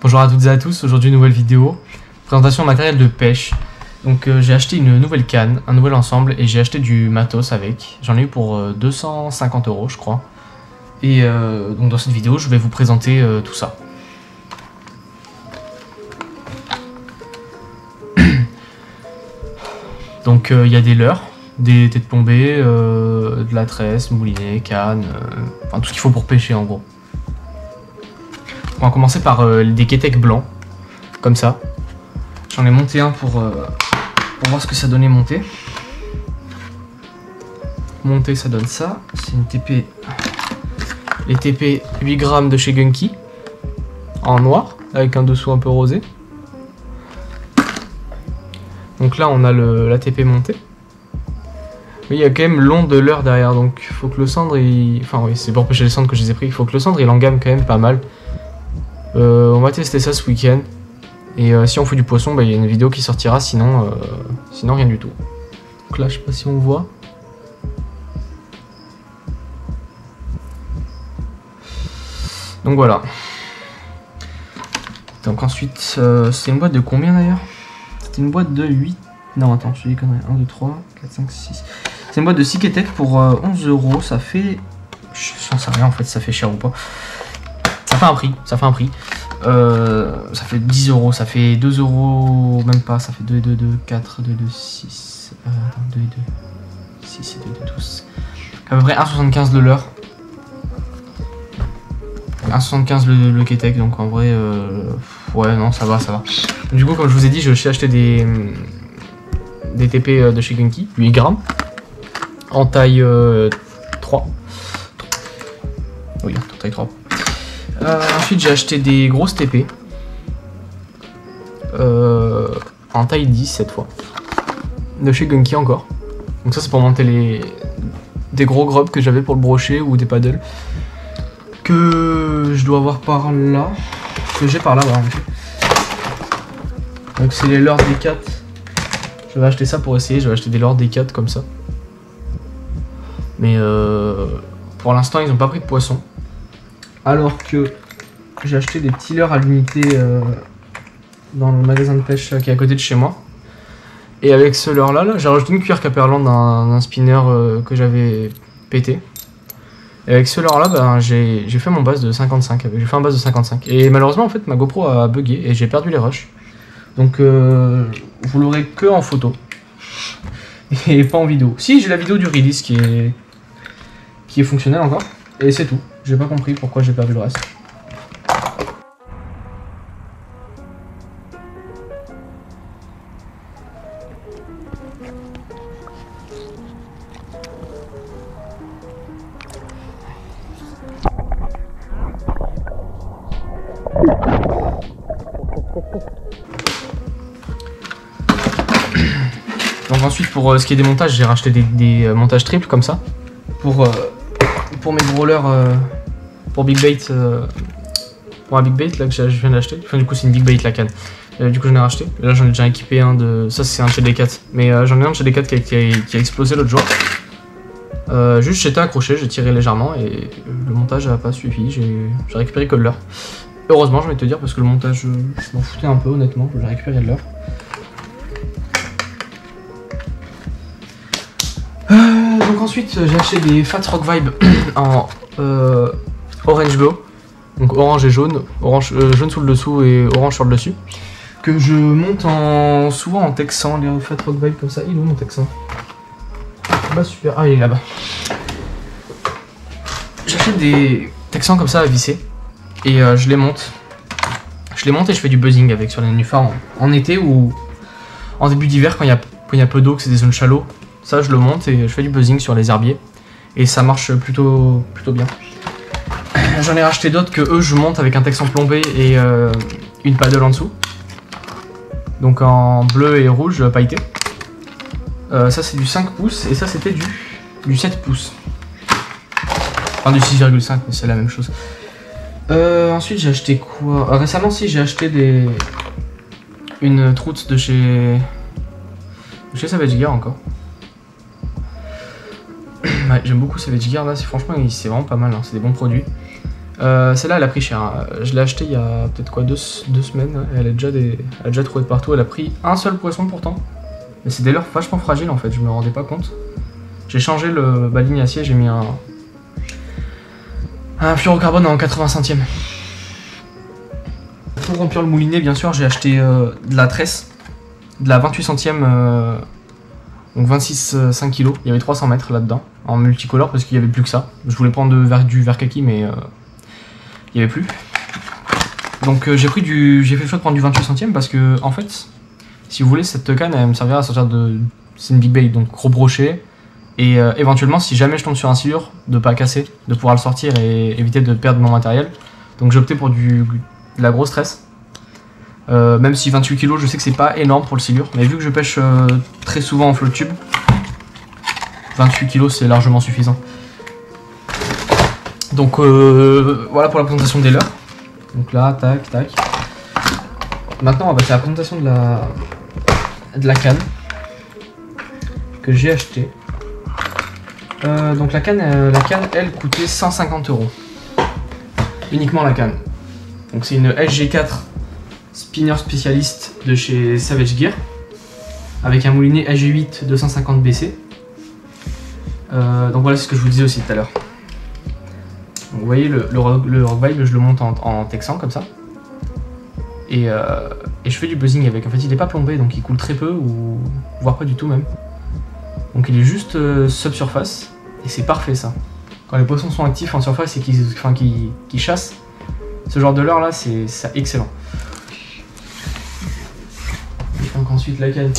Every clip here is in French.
Bonjour à toutes et à tous, aujourd'hui nouvelle vidéo, présentation matériel de pêche. Donc j'ai acheté une nouvelle canne, un nouvel ensemble et j'ai acheté du matos avec. J'en ai eu pour 250 € je crois. Et donc dans cette vidéo je vais vous présenter tout ça. Donc il y a des leurres, des têtes plombées, de la tresse, moulinet, canne, enfin tout ce qu'il faut pour pêcher en gros. On va commencer par des kéteks blancs, comme ça. J'en ai monté un pour voir ce que ça donnait monter. Monter, ça donne ça. C'est une TP, les TP 8 grammes de chez Gunky, en noir, avec un dessous un peu rosé. Donc là, on a la TP montée. Mais il y a quand même l'onde de leurre derrière, donc il faut que le cendre, enfin oui, c'est pour pêcher les cendres que je les ai pris. Il faut que le cendre, il engamme quand même pas mal. On va tester ça ce week-end. Et si on fait du poisson, bah, y a une vidéo qui sortira, sinon rien du tout. Donc là, je sais pas si on voit. Donc voilà. Donc ensuite, c'est une boîte de combien d'ailleurs? C'est une boîte de 8. Non, attends, je dis des conneries. 1, 2, 3, 4, 5, 6. C'est une boîte de 6 kéteks pour 11 €. Ça fait. J'en sais rien en fait, ça fait cher ou pas. Ça fait un prix, ça fait un prix. Ça fait 10 €, ça fait 2 €, même pas, ça fait 2 et 2, 2, 4, 2, 2, 6, 2 et 2, 6 et 2, 2, 12. À peu près 1,75 le leurre. 1,75 le kétek, donc en vrai, ouais, non, ça va, ça va. Du coup, comme je vous ai dit, je suis acheté des TP de chez Gunky, 8 grammes, en taille 3. Oui, en taille 3. Ensuite j'ai acheté des grosses TP en taille 10 cette fois, de chez Gunky encore. Donc ça c'est pour monter des gros grubs que j'avais pour le brochet ou des paddles que je dois avoir par là, que j'ai par là, voilà. Donc c'est les leurres D4. Je vais acheter ça pour essayer, je vais acheter des leurres D4 comme ça. Mais pour l'instant ils n'ont pas pris de poisson. Alors que j'ai acheté des petits leurres à l'unité dans le magasin de pêche qui est à côté de chez moi. Et avec ce leurre là, j'ai rajouté une cuillère Caperland d'un spinner que j'avais pété. Et avec ce leurre là, ben, j'ai fait mon base de 55. J'ai fait un base de 55. Et malheureusement en fait ma GoPro a bugué et j'ai perdu les rushs. Donc vous l'aurez que en photo. Et pas en vidéo. Si, j'ai la vidéo du release qui est fonctionnelle encore. Et c'est tout. J'ai pas compris pourquoi j'ai perdu le reste. Donc ensuite pour ce qui est des montages, j'ai racheté des montages triples comme ça. Pour mes gros leurres, pour Big Bait, pour un Big Bait là que je viens d'acheter. Enfin du coup c'est une Big Bait la canne. Du coup j'en ai racheté. Là j'en ai déjà équipé un de. Ça c'est un de chez D4. Mais j'en ai un de chez D4 qui a explosé l'autre jour. Juste j'étais accroché, j'ai tiré légèrement et le montage n'a pas suffi. J'ai récupéré que le leurre. Heureusement je vais te dire parce que le montage je m'en foutais un peu honnêtement. J'ai récupéré le leurre. Donc ensuite j'ai acheté des Fat Rock Vibe en orange glow, donc orange et jaune, jaune sous le dessous et orange sur le dessus, que je monte souvent en texan, les Fat Rock Vibe comme ça. Il est où mon texan? Bah super, ah il est là-bas. J'achète des texans comme ça à visser et je les monte. Et je fais du buzzing avec sur les nénuphars en été ou en début d'hiver quand il y a peu d'eau, que c'est des zones shallow. Ça je le monte et je fais du buzzing sur les herbiers et ça marche plutôt bien. J'en ai racheté d'autres que eux je monte avec un texan plombé et une paddle en dessous. Donc en bleu et rouge pailleté. Ça c'est du 5 pouces et ça c'était du 7 pouces. Enfin du 6,5 mais c'est la même chose. Ensuite j'ai acheté quoi? Récemment si j'ai acheté une troute de chez Savage Gear encore. Ouais, j'aime beaucoup Savage Gear là, franchement c'est vraiment pas mal, hein, c'est des bons produits. Celle-là elle a pris cher, hein. Je l'ai acheté il y a peut-être quoi 2 semaines, hein. Elle a déjà trouvé de partout, elle a pris un seul poisson pourtant. Mais c'est des leurres vachement fragiles en fait, je me rendais pas compte. J'ai changé le baling acier, j'ai mis un fluorocarbone en 80 centièmes. Pour remplir le moulinet bien sûr j'ai acheté de la tresse, de la 28 centièmes, donc 26,5 kg. Il y avait 300 mètres là-dedans, en multicolore parce qu'il n'y avait plus que ça. Je voulais prendre du vert kaki mais il n'y avait plus. Donc j'ai fait le choix de prendre du 28 centièmes parce que en fait, si vous voulez, cette canne elle me servira à sortir de... C'est une big bait, donc gros brochet. Et éventuellement si jamais je tombe sur un silure, de pas casser, de pouvoir le sortir et éviter de perdre mon matériel. Donc j'ai opté pour de la grosse tresse. Même si 28 kg je sais que c'est pas énorme pour le silure, mais vu que je pêche très souvent en flotte tube, 28 kg c'est largement suffisant. Donc voilà pour la présentation des leurres. Donc là, tac, tac. Maintenant on va passer à la présentation de la canne que j'ai achetée. Donc la canne elle coûtait 150 €. Uniquement la canne. Donc c'est une SG4 spinner spécialiste de chez Savage Gear avec un moulinet SG8 250 BC. Donc voilà, c'est ce que je vous disais aussi tout à l'heure. Donc vous voyez le Rock Vibe, je le monte en texan comme ça. Et je fais du buzzing avec. En fait il n'est pas plombé donc il coule très peu ou voire pas du tout même. Donc il est juste subsurface et c'est parfait ça. Quand les poissons sont actifs en surface et qu'ils chassent, ce genre de leurre là c'est excellent. Donc ensuite la canne.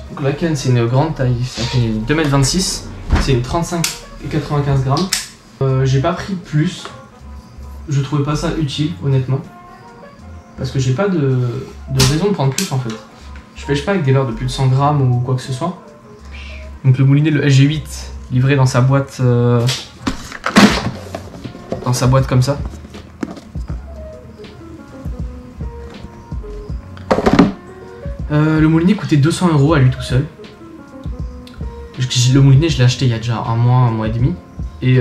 Donc la canne c'est une grande taille, ça fait 2,26 m, c'est une 35 et 95 grammes. J'ai pas pris plus, je trouvais pas ça utile honnêtement. Parce que j'ai pas de raison de prendre plus en fait. Je pêche pas avec des leurres de plus de 100 grammes ou quoi que ce soit. Donc le moulinet, le SG8, livré dans sa boîte comme ça. Le moulinet coûtait 200 € à lui tout seul. Le moulinet je l'ai acheté il y a déjà un mois et demi. Et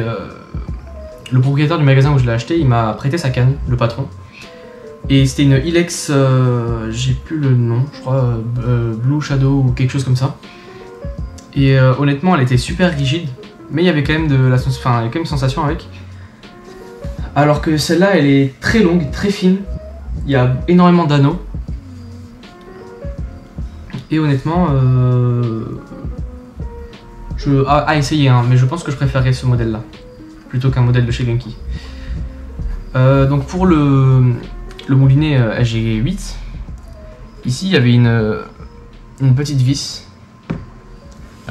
le propriétaire du magasin où je l'ai acheté, il m'a prêté sa canne, le patron. Et c'était une Ilex, j'ai plus le nom, je crois Blue Shadow ou quelque chose comme ça. Et honnêtement elle était super rigide, mais il y avait quand même il y avait quand même une sensation avec. Alors que celle-là elle est très longue, très fine, il y a énormément d'anneaux. Et honnêtement, à essayer, hein, mais je pense que je préférerais ce modèle-là, plutôt qu'un modèle de chez Genki. Donc pour le moulinet SG8, ici il y avait une petite vis.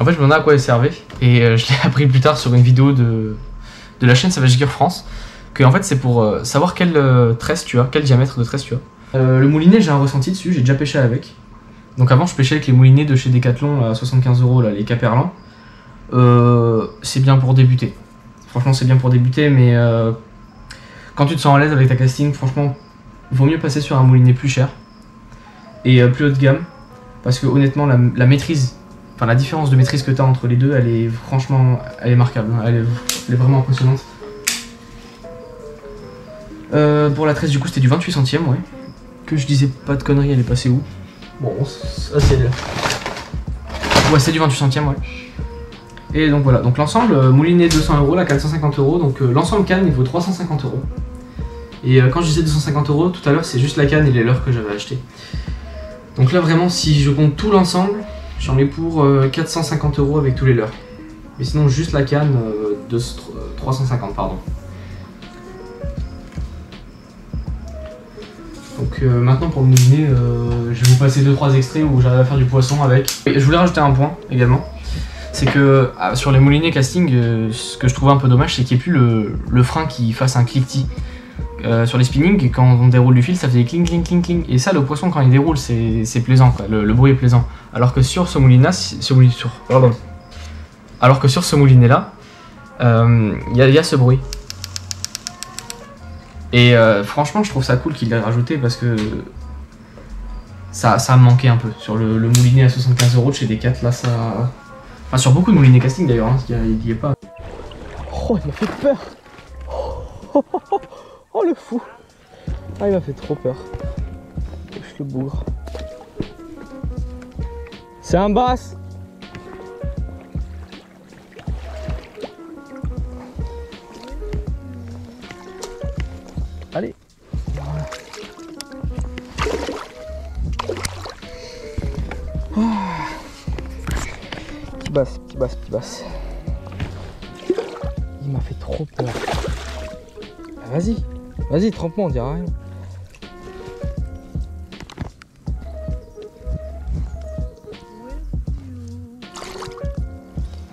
En fait je me demandais à quoi elle servait et je l'ai appris plus tard sur une vidéo de la chaîne Savage Gear France, que en fait c'est pour savoir quelle tresse tu as, quel diamètre de tresse tu as. Le moulinet j'ai un ressenti dessus, j'ai déjà pêché avec. Donc avant je pêchais avec les moulinets de chez Decathlon à 75 € là, les Caperlan. C'est bien pour débuter. Franchement c'est bien pour débuter, mais quand tu te sens à l'aise avec ta casting, franchement vaut mieux passer sur un moulinet plus cher et plus haut de gamme, parce que honnêtement la maîtrise, enfin la différence de maîtrise que tu as entre les deux, elle est franchement, elle est marquable, elle est vraiment impressionnante. Pour la tresse du coup c'était du 28 centièmes, ouais. Que je disais pas de conneries, elle est passée où? Bon, ça c'est là. Ouais, c'est du 28 centièmes, ouais. Et donc voilà, donc l'ensemble, moulinet 200 €, la canne 150 €, donc l'ensemble canne il vaut 350 €. Et quand je disais 250 € tout à l'heure, c'est juste la canne et les leurres que j'avais acheté. Donc là vraiment, si je compte tout l'ensemble, j'en ai pour 450 € avec tous les leurres. Mais sinon juste la canne, 350 pardon. Donc maintenant pour le moulinet, je vais vous passer 2-3 extraits où j'arrive à faire du poisson avec. Et je voulais rajouter un point également. C'est que sur les moulinets casting, ce que je trouvais un peu dommage, c'est qu'il n'y ait plus le frein qui fasse un cliquetis. Sur les spinnings, quand on déroule du fil, ça fait cling cling cling cling. Et ça, le poisson, quand il déroule, c'est plaisant, quoi. Le bruit est plaisant. Alors que sur ce moulinet-là, il y a ce bruit. Et franchement, je trouve ça cool qu'il l'ait rajouté parce que ça me manquait un peu. Sur le moulinet à 75 € de chez Decat, là, ça. Enfin, sur beaucoup de moulinets casting d'ailleurs, hein, il n'y est pas. Oh, il m'a fait peur. Oh, le fou. Ah, il m'a fait trop peur. Je le bougre. C'est un bass. Allez. Voilà. Petit bass, petit bass, petit bass. Il m'a fait trop peur. Vas-y, vas-y, trempe-moi, on dira rien.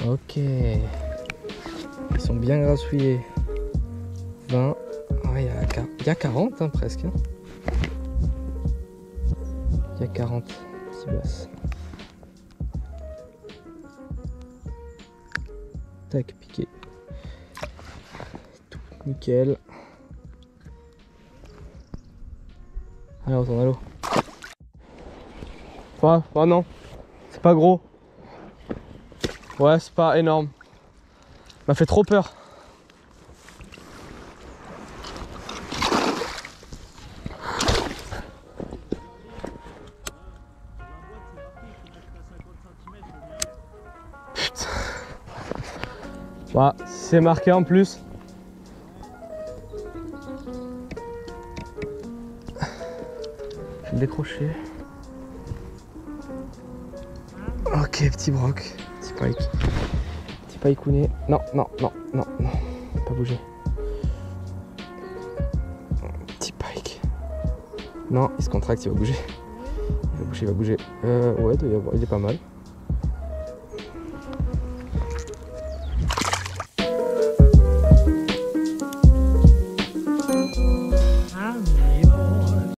Ok. Ils sont bien grassouillés. 20. Ah, il y a 40 hein, presque. Hein. Il y a 40 petits basses. Tac, piqué. Tout nickel. Allez, on retourne à l'eau. Oh non, c'est pas gros. Ouais, c'est pas énorme. M'a fait trop peur. Putain. Ouais, c'est marqué en plus. Je vais le décrocher. Ok, petit broc, petit pike. Petit paikounet. Non, non, non, non, non. Pas bouger. Petit pike. Non, il se contracte, il va bouger. Il va bouger, il va bouger. Ouais, il est pas mal.